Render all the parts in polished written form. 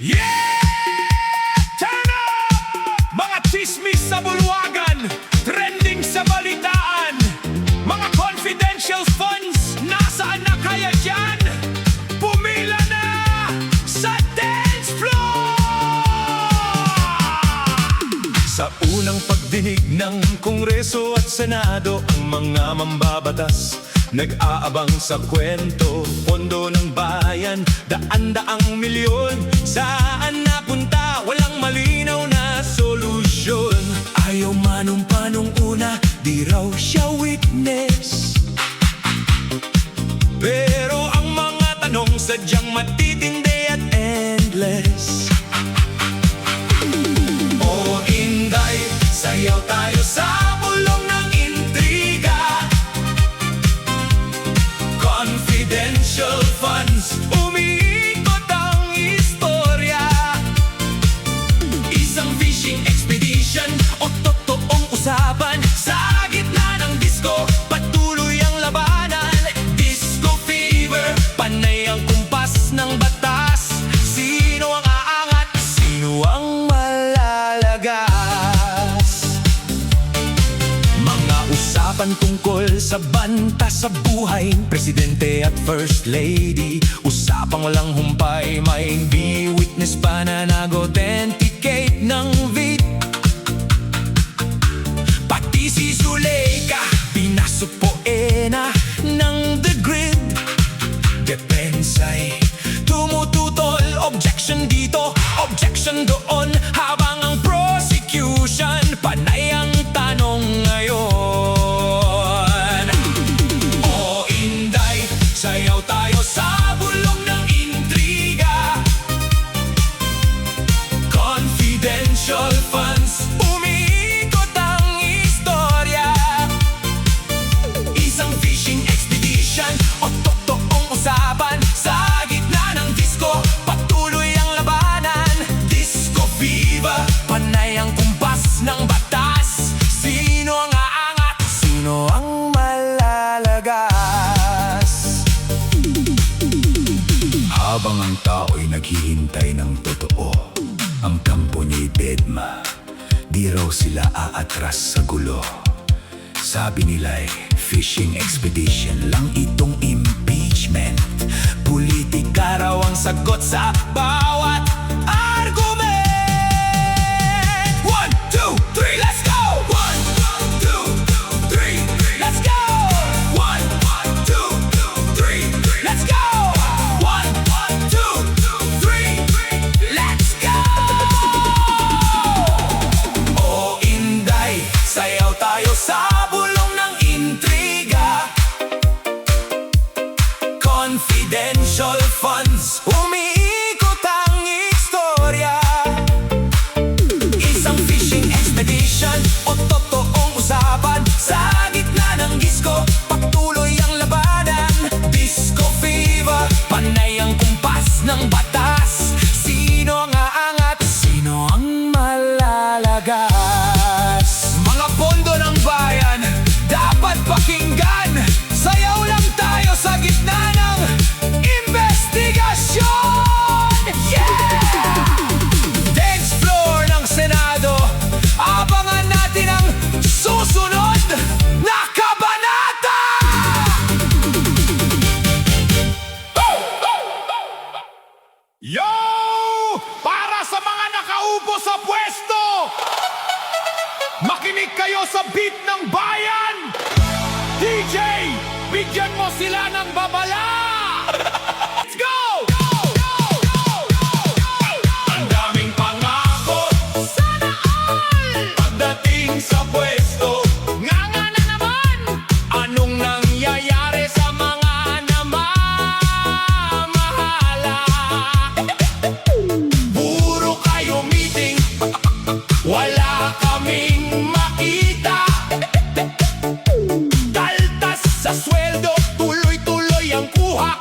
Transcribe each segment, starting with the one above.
Yeah! Turn up! Mga chismis sa bulwagan, trending sa balitaan, mga confidential funds, nasaan na kaya dyan? Pumila na sa dance floor! Sa unang pagdinig ng Kongreso at Senado, ang mga mambabatas nag-aabang sa kwento. Pondo ng bayan, daan-daang milyon, saan napunta? Walang malinaw na solusyon. Ayaw manumpa nung una, di raw siya witness. Pero ang mga tanong sadyang matitindi at endless. O Inday, sayaw tayo sa bulong ng intriga. Confidential funds, umiikot ang istorya. Isang fishing expedition o totoong usapan. Sa gitna ng disco, patuloy ang labanan. Disco fever, panay ang kumpas ng batas. Sino ang aangat? Sino ang malalagas? Mga usapan tungkol sa banta sa buhay, Presidente at First Lady. Usapang walang humpay, may witness pa na nag-authenticate ng vid. Pati si Zuleika, pinasupoena ng The Grid. Depensa'y tumututol, objection dito, objection doon. Habang ang prosecution, panay ang tanong ngayon. O Inday, sayaw tayo sa bulong ng intriga. Confidential funds, umiikot ang istorya. Isang fishing expedition o totoong usapan. Sa gitna ng disco, patuloy ang labanan. Disco fever, panay ang kumpas ng batas. Sino ang aangat? Sino ang malalagas? Habang ang tao'y naghihintay ng totoo, ang kampo niya'y bedma. Di raw sila aatras sa gulo. Sabi nila'y fishing expedition lang itong impeachment. Politika raw ang sagot sa bawat argument. 1, 2, 3, let's go! 1, 2, 3, let's go! 1, 2, 3, let's go! 1, 2, 3, let's go! O Inday, sayaw tayo sa bulong ng intriga. Confidential funds, umiikot ang istorya. Isang fishing expedition o totoong usapan. Sa gitna ng disco, patuloy ang labanan. Disco fever, panay ang kumpas ng batas. Sino ang aangat? Sino ang malalagas? Mga pondo ng bayan, dapat pakinggan. Sayaw lang tayo sa gitna ng investigasyon. Yeah! Dance floor ng Senado, abangan natin ang susunod na kabanata! Yo! Para sa mga nakaupo sa pwesto, makinig kayo sa beat ng bayan! DJ, bigyan mo sila ng babala! Let's go! Ang daming pangako, sana all! Pagdating sa pwesto, nga na naman! Anong nangyayari sa mga namamahala? Puro kayo meeting, wala kaming makita. Daltas sa sweldo, tuloy-tuloy ang kuha.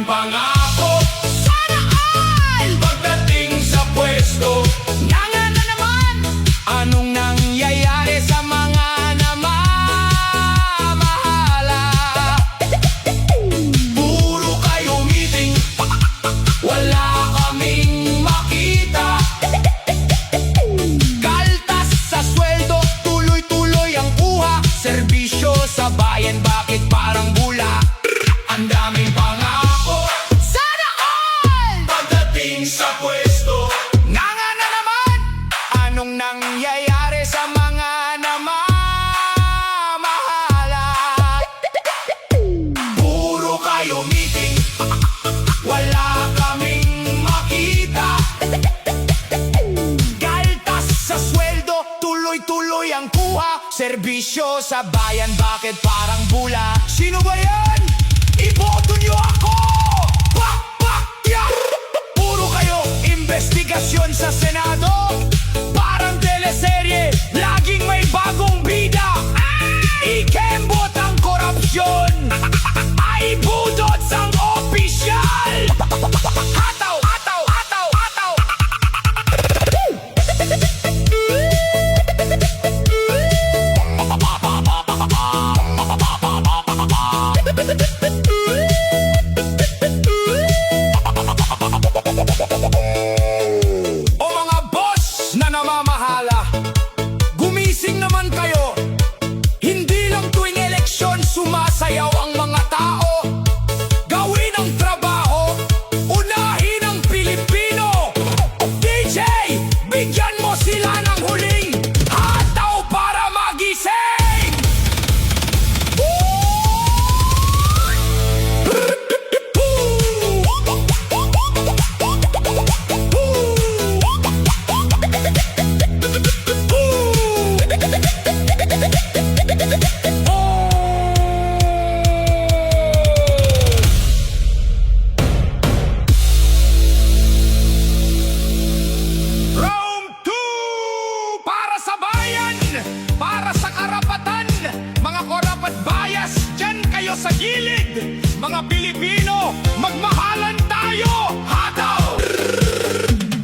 pangako, sana all! Pagdating sa pwesto, nga na naman! Anong nangyayari sa mga namamahala? Puro kayo meeting, wala kaming makita. Kaltas sa sweldo, tuloy-tuloy ang kuha. Serbisyo sa bayan, bakit parang bula? Ang daming pangako, sana all! Pagdating sa pwesto, nga na naman! Anong nangyayari sa mga namamahala? Puro kayo meeting, wala kaming makita. Kaltas sa sweldo, tuloy-tuloy ang kuha. Serbisyo sa bayan, bakit parang bula? Sino ba yan? Iboto niyo ako! Pak! Pak! Yeah! Puro kayo investigasyon sa Senado. Parang teleserye, laging may bagong bida. Ikembot ang korupsyon, ay budot sang opisyal. Hataw! Hataw! Hataw! Hataw! O mga boss na namamahala, gumising naman kayo. Hindi lang tuwing eleksyon sumasayaw ang mga tao. Gawin ang trabaho, unahin ang Pilipino. DJ, bigyan mo sila ng huling hataw para magising. Round 2! Para sa bayan, para sa karapatan, mga korap at bias, dyan kayo sa gilid. Mga Pilipino, magmahalan tayo! Hataw!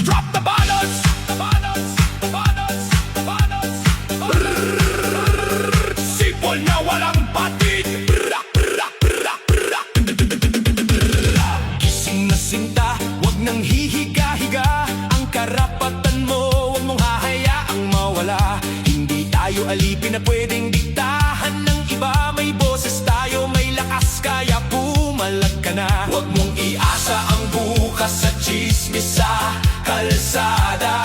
Drop the ballots! The ballots! The ballots! The ballots! Sipol na walang patid! Gising na sinta, wag nang hihiga-higa. Ang karapatan mo, wag mong hahayaang mawala. Hindi tayo alipin na pwedeng diktahan ng iba. May boses tayo, may lakas, kaya pumalag ka na. Wag mong iasa ang bukas sa chismis sa kalsada.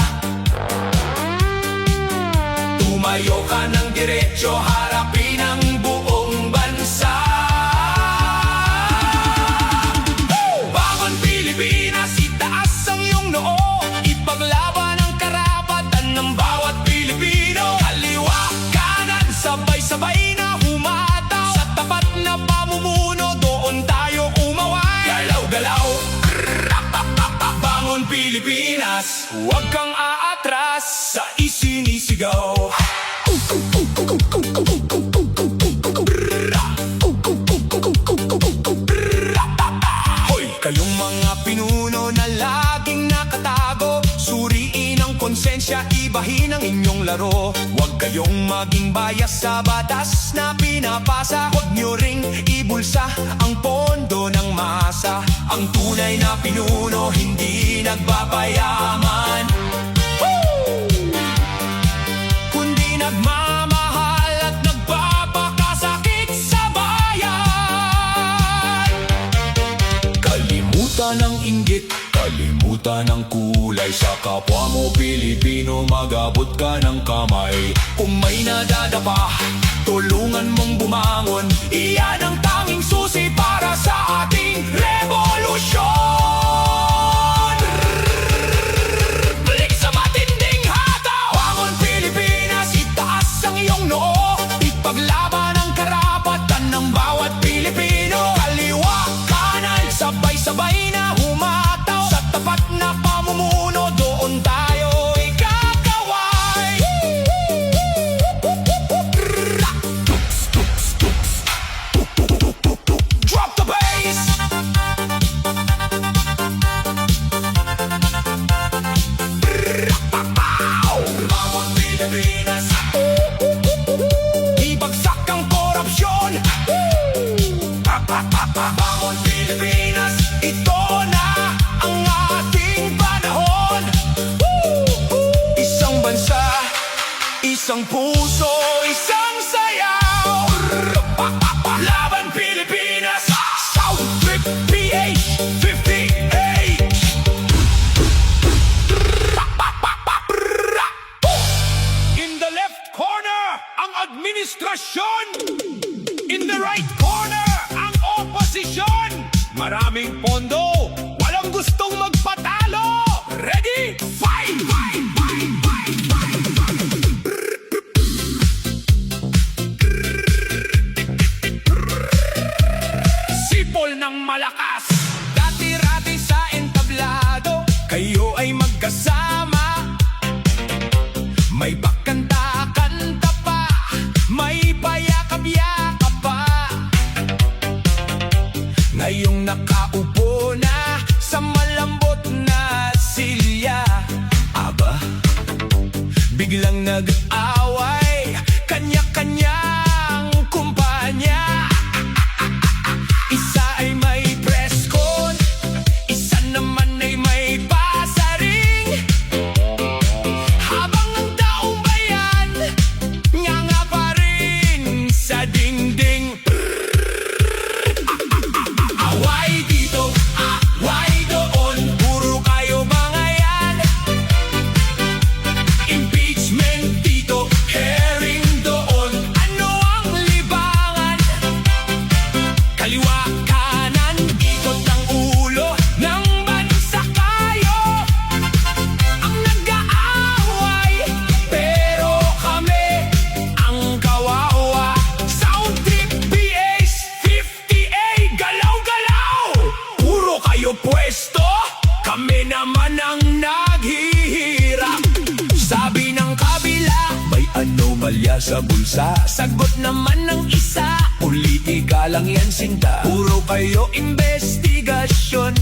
Tumayo ka ng diretso, harapin ang buong bansa. Bangon Pilipinas, itaas ang iyong noo. Ipaglaban ang karapatan ng bawat Pilipino. Kaliwa, kanan, sabay-sabay na humataw. Sa tapat na pamumuno, doon tayo umaway. Galaw-galaw, bangon Pilipinas. Huwag kang aatras sa isinisigaw. Hoy, kayong mga pinuno na laging nakatago, suriin ang konsensya, ibahin ang inyong laro. Huwag kayong maging bias sa batas na pinapasa. Huwag nyo ring ibulsa ang pondo ng masa. Ang tunay na pinuno hindi nagpapayaman, kundi nagmamahal at nagpapakasakit sa bayan. Kalimutan ang inggit, kalimutan ang kulay. Sa kapwa mo Pilipino, magabot ka ng kamay. Kung may nadadapa, tulungan mong bumangon. Iyan ang tanging susi para sa ating revolusyon. Balik sa matinding hataw. Bangon Pilipinas, itaas ang iyong noo. Ipaglaban ang karapatan ng bawat Pilipino. Kaliwa, kanan, sabay-sabay na humataw. Sa tapat na pamumuno, doon tayo ikakaway. Bangon Pilipinas, ito na ang ating panahon. Isang bansa, isang puso, isang sayaw. Laban Pilipinas, South Trip PH58. In the left corner, ang administrasyon. In the right corner, ang oposisyon. Maraming pondo, walang gustong magpatalo. Ready? Fight! Fight! Fight! Fight! Fight! Sipol ng malakas, dati-rati sa entablado. Kayo ay magkasama. May bakanta-kanta pa, may payakap-yakap pa. Ngayong nakaupo na sa malambot na silya, aba, biglang nag-away, kanya-kanyang kumpanya. Isa ay may press con, isa naman ay may pasaring. Habang ang taong bayan, nganga pa rin sa dingding. Away dito, away doon, puro kayo mga yan. Impeachment dito, hearing doon. Ano ang libangan? Kaliwa, kanan, ikot ang ulo ng bansa kayo. Ang nag-aaway, pero kami ang kawawa. Sound Trip BH58, galaw-galaw. Puro kayo pwesto, kami naman ang naghihirap. Sabi ng kabila, may anomalya sa bulsa. Sagot naman ng isa, politika lang yan sinta. Puro kayo investigasyon,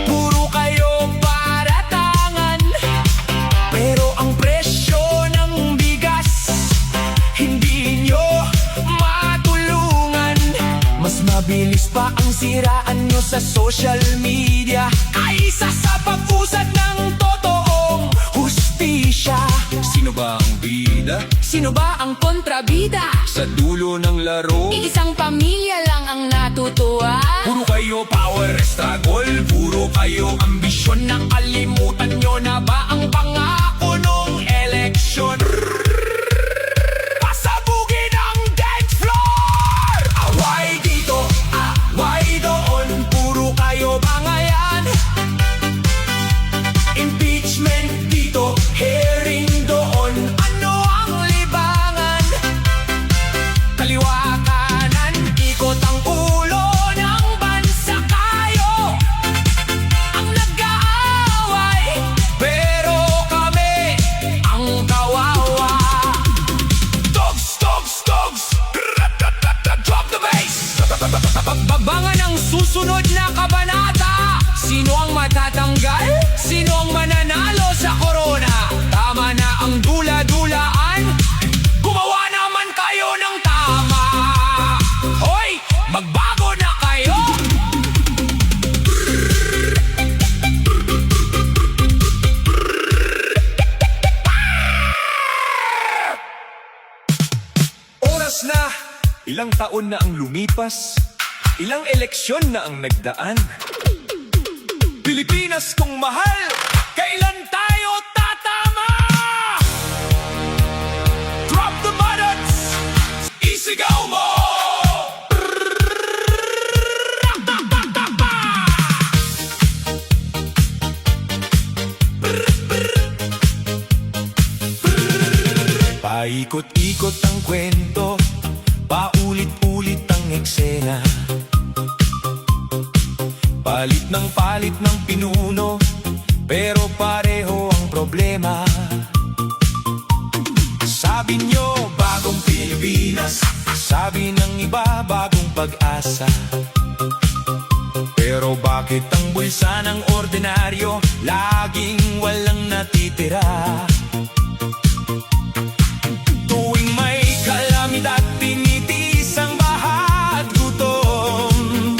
puro kayo paratangan. Pero ang presyo ng bigas, hindi nyo matulungan. Mas mabilis pa ang siraan nyo sa social media kaysa sa pag-usad ng totoong hustisya. Sino ba ang bida? Sino ba ang kontrabida? Sa dulo ng laro, Iisang pamilya lang ang natutuwa. puro kayo power struggle, puro kayo ambisyon. Nakalimutan nyo na ba ang pangako nung eleksyon? Pasabugin ang dance floor! Away dito, away doon, puro kayo mga yan. Impeachment dito, hearing doon. Ano ang libangan? Kaliwa, kanan, ikot ang ulo ng bansa kayo. Ang nag-aaway, pero kami ang kawawa. Dogs, dogs, dogs, drop the bass. Babangan ang susunod na kabanata. Sino ang matatanggal? Sino ang mananalo sa corona? Tama na ang dula-dulaan. Gumawa naman kayo ng tama. Hoy, magbago na kayo. Oras na, ilang taon na ang lumipas, ilang eleksyon na ang nagdaan. Pilipinas kong mahal, kailan tayo tatama? Drop the buttons, isigaw mo! Paikot-ikot ang kwento, paulit-ulit ang eksena. Palit ng pinuno, pero pareho ang problema. Sabi nyo, bagong Pilipinas. Sabi ng iba, bagong pag-asa. Pero bakit ang bulsa ng ordinaryo laging walang natitira? Tuwing may kalamidad, tinitis ang baha at gutom.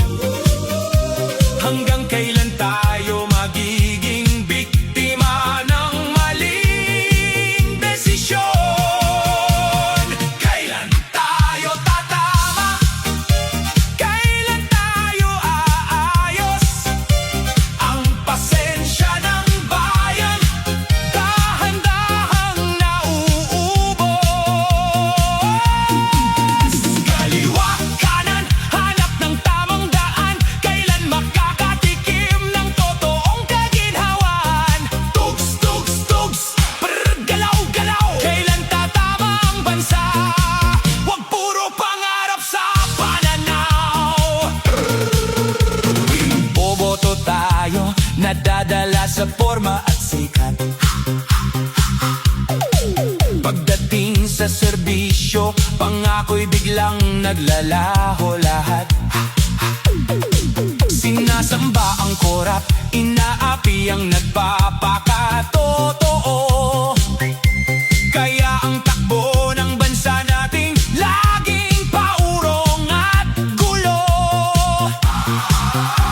biglang naglalaho lahat. Sinasamba ang korap, inaapi ang nagpapakatotoo. Kaya ang takbo ng bansa nating laging paurong at gulo.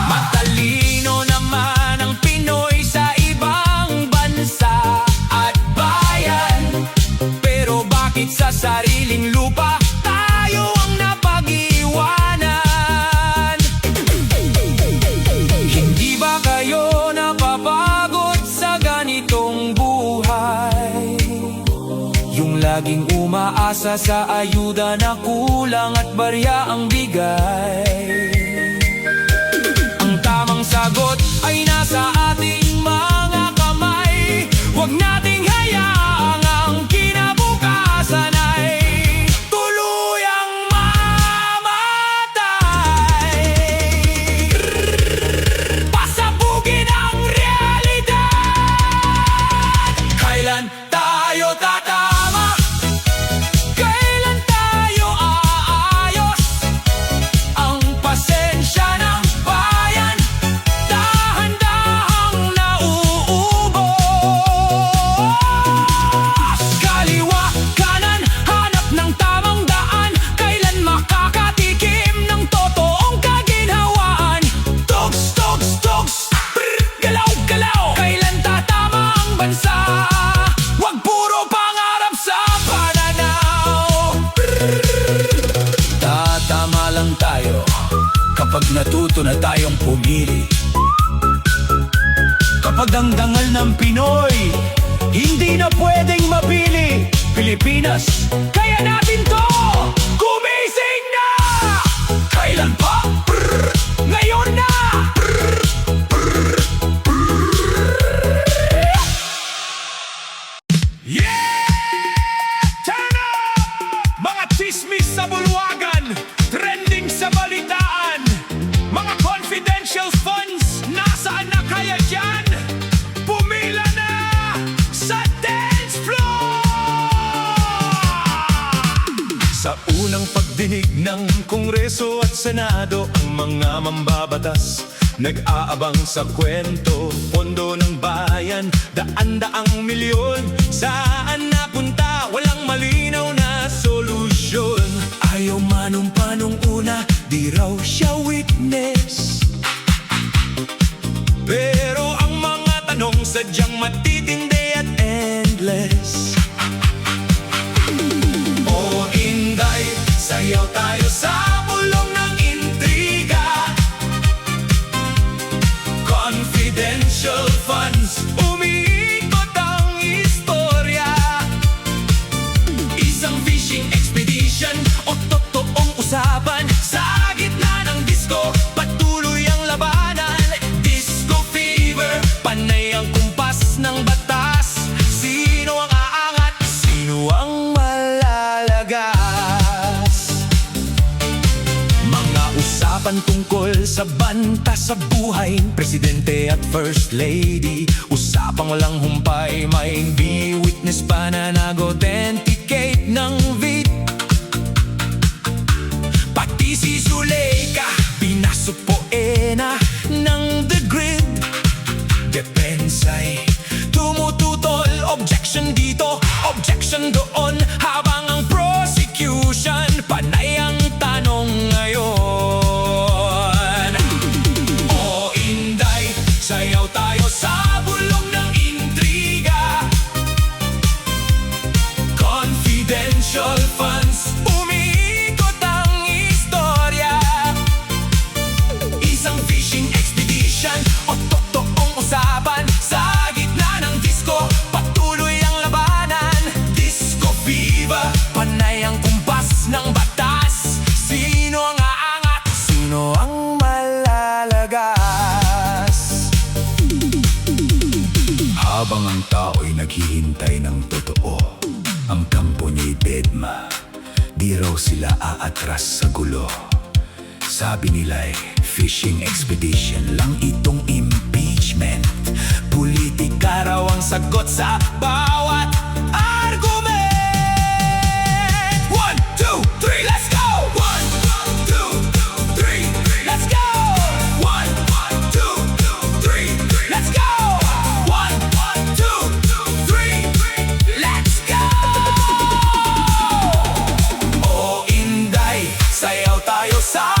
Matalino naman ang Pinoy sa ibang bansa at bayan, pero bakit sa sariling lupa tayo ang napag-iwanan? Hindi ba kayo napapagod sa ganitong buhay? Yung laging umaasa sa ayuda na kulang at barya ang bigay. Ang tamang sagot ay nasa ating mga kamay. Huwag nating hayaang ang kinabukasan ay tuluyang mamatay. Pasabugin ang realidad. Kailan tayo tatama? Kailan tayo aayos? Ang pasensya ng bayan dahan-dahang nauubos. Kaliwa, kanan, hanap ng tamang daan. Kailan makakatikim ng totoong kaginhawaan? Tugs, tugs, tugs, brr, galaw, galaw. Kailan tatama ang bansa? Wag puro pangarap sa pananaw. Tatama lang tayo kapag natuto na tayong pumili. Kapag ang dangal ng Pinoy hindi na pwedeng mapili. Pilipinas, kaya natin to! Gumising na! Kailan pa? Brr, ngayon na! Yeah! Turn up! Mga chismis sa bulwagan, trending sa balitaan. Mga confidential funds, nasaan na kaya dyan? Pumila na sa dance floor! Sa unang pagdinig ng Kongreso at Senado, ang mga mambabatas nag-aabang sa kwento. Pondo ng bayan, daan-daang milyon. Saan napunta? Walang malinaw na solusyon. Ayaw manumpa nung una, di raw siya witness. Pero ang mga tanong sadyang matitindi at endless. O Inday, sayaw tayo sa bulong ng intriga. Confidential funds, umiikot ang istorya. Isang fishing expedition o totoong usapan. Sa gitna ng disco, patuloy ang labanan. Disco fever, panay ang kumpas ng batas. Sino ang aangat? Sino ang malalagas? Mga usapan tungkol sa banta sa buhay, Presidente at First Lady. Usapang walang humpay, may be witness pa na nag-authenticate ng vid. Pati si Zuleika, pinasok poena ng The Grid. Depensay, tumututol, objection dito, objection doon. Habang ang prosecution, panay ang tanong ngayon. O Inday, sayaw tayo sa bulong ng intriga. Confidential funds, umiikot ang istorya. Isang fishing expedition o totoong usapan. Sa gitna ng disco, patuloy ang labanan. Disco viva, panay ang kumpas ng batas. Sino ang aangat? Sino ang malalagas? Habang ang tao'y naghihintay ng totoo, ang kampo ni Bedma, di raw sila aatras sa gulo. Sabi nila'y fishing expedition lang itong impeachment. Politika raw ang sagot sa bawat argument. 1, 2, 3, let's go! tayo sa